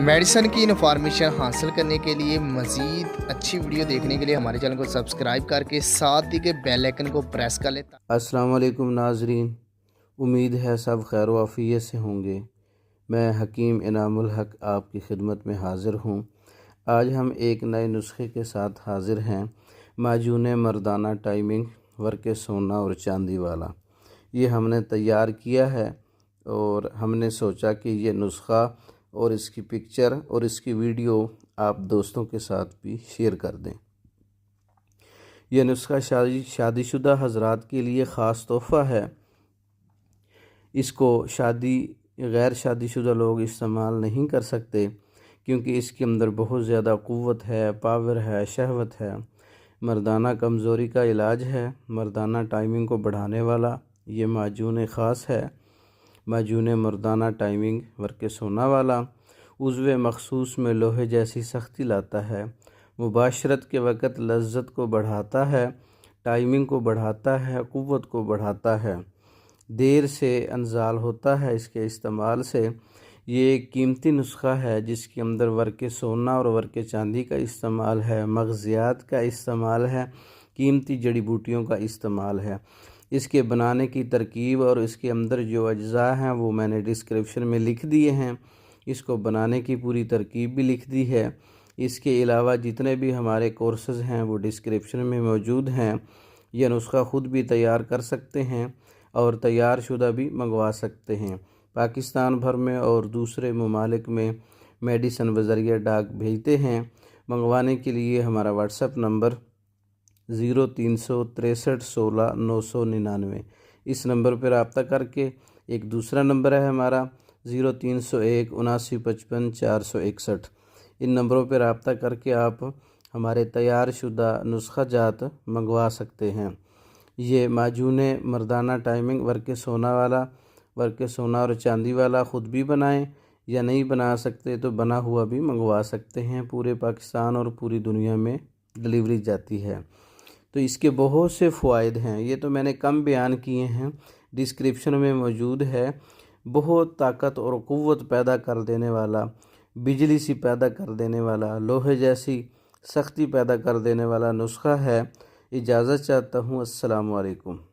Medicine کی information حاصل کرنے کے لیے مزید اچھی ویڈیو دیکھنے کے لیے ہمارے چینل کو سبسکرائب کر کے ساتھ ہی کے بیل آئکن کو پریس کر لیں۔ السلام علیکم ناظرین، امید ہے سب خیر و عافیت سے ہوں گے۔ میں حکیم انعام الحق آپ کی خدمت میں حاضر ہوں۔ آج ہم ایک نئے نسخے کے ساتھ حاضر ہیں، معجون مردانہ ٹائمنگ ورک سونا اور چاندی والا۔ یہ ہم نے تیار کیا ہے اور ہم نے سوچا کہ یہ نسخہ اور اس کی پکچر اور اس کی ویڈیو آپ دوستوں کے ساتھ بھی شیئر کر دیں۔ یہ نسخہ شادی شدہ حضرات کے لیے خاص تحفہ ہے۔ اس کو غیر شادی شدہ لوگ استعمال نہیں کر سکتے کیونکہ اس کے اندر بہت زیادہ قوت ہے، پاور ہے، شہوت ہے۔ مردانہ کمزوری کا علاج ہے، مردانہ ٹائمنگ کو بڑھانے والا یہ معجون خاص ہے۔ معجون مردانہ ٹائمنگ ورک سونا والا عضو مخصوص میں لوہے جیسی سختی لاتا ہے، مباشرت کے وقت لذت کو بڑھاتا ہے، ٹائمنگ کو بڑھاتا ہے، قوت کو بڑھاتا ہے، دیر سے انزال ہوتا ہے اس کے استعمال سے۔ یہ ایک قیمتی نسخہ ہے جس کے اندر ورق سونا اور ورق چاندی کا استعمال ہے، مغزیات کا استعمال ہے، قیمتی جڑی بوٹیوں کا استعمال ہے۔ اس کے بنانے کی ترکیب اور اس کے اندر جو اجزاء ہیں وہ میں نے ڈسکرپشن میں لکھ دیے ہیں۔ اس کو بنانے کی پوری ترکیب بھی لکھ دی ہے۔ اس کے علاوہ جتنے بھی ہمارے کورسز ہیں وہ ڈسکرپشن میں موجود ہیں۔ یہ نسخہ خود بھی تیار کر سکتے ہیں اور تیار شدہ بھی منگوا سکتے ہیں۔ پاکستان بھر میں اور دوسرے ممالک میں میڈیسن بذریعہ ڈاک بھیجتے ہیں۔ منگوانے کے لیے ہمارا واٹس ایپ نمبر 0363169999 اس نمبر پر رابطہ کر کے، ایک دوسرا نمبر ہے ہمارا 030179555461، ان نمبروں پر رابطہ کر کے آپ ہمارے تیار شدہ نسخہ جات منگوا سکتے ہیں۔ یہ معجون مردانہ ٹائمنگ ورک سونا والا، ورک سونا اور چاندی والا خود بھی بنائیں یا نہیں بنا سکتے تو بنا ہوا بھی منگوا سکتے ہیں۔ پورے پاکستان اور پوری دنیا میں ڈلیوری جاتی ہے۔ تو اس کے بہت سے فوائد ہیں، یہ تو میں نے کم بیان کیے ہیں، ڈسکرپشن میں موجود ہے۔ بہت طاقت اور قوت پیدا کر دینے والا، بجلی سی پیدا کر دینے والا، لوہے جیسی سختی پیدا کر دینے والا نسخہ ہے۔ اجازت چاہتا ہوں، السلام علیکم۔